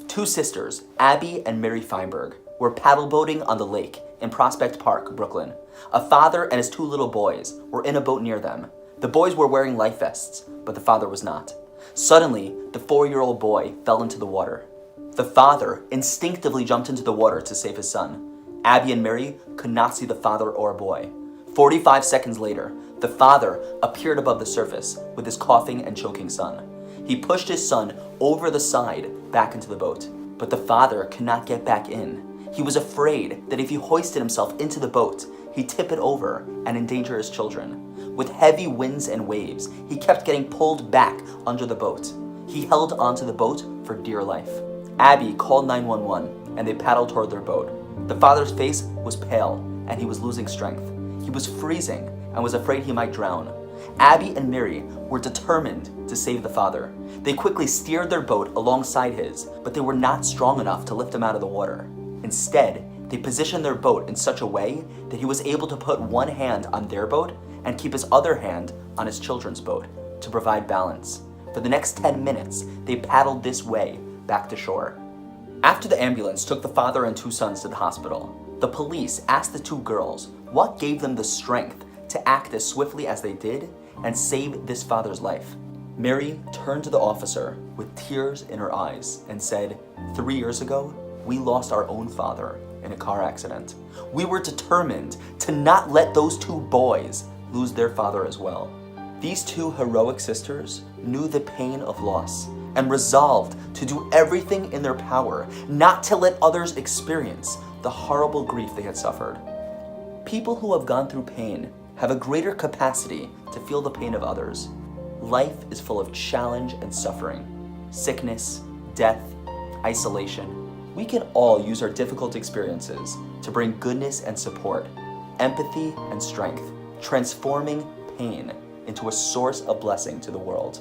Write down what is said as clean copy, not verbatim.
Two sisters, Abby and Mary Feinberg, were paddle boating on the lake in Prospect Park, Brooklyn. A father and his two little boys were in a boat near them. The boys were wearing life vests, but the father was not. Suddenly, the 4-year-old boy fell into the water. The father instinctively jumped into the water to save his son. Abby and Mary could not see the father or boy. 45 seconds later, the father appeared above the surface with his coughing and choking son. He pushed his son over the side back into the boat, but the father could not get back in. He was afraid that if he hoisted himself into the boat, he'd tip it over and endanger his children. With heavy winds and waves, he kept getting pulled back under the boat. He held onto the boat for dear life. Abby called 911 and they paddled toward their boat. The father's face was pale and he was losing strength. He was freezing and was afraid he might drown. Abby and Mary were determined to save the father. They quickly steered their boat alongside his, but they were not strong enough to lift him out of the water. Instead, they positioned their boat in such a way that he was able to put one hand on their boat and keep his other hand on his children's boat to provide balance. For the next 10 minutes, they paddled this way back to shore. After the ambulance took the father and two sons to the hospital, the police asked the two girls what gave them the strength to act as swiftly as they did and save this father's life. Mary turned to the officer with tears in her eyes and said, 3 years ago, we lost our own father in a car accident. We were determined to not let those two boys lose their father as well. These two heroic sisters knew the pain of loss and resolved to do everything in their power not to let others experience the horrible grief they had suffered. People who have gone through pain have a greater capacity to feel the pain of others. Life is full of challenge and suffering, sickness, death, isolation. We can all use our difficult experiences to bring goodness and support, empathy and strength, transforming pain into a source of blessing to the world.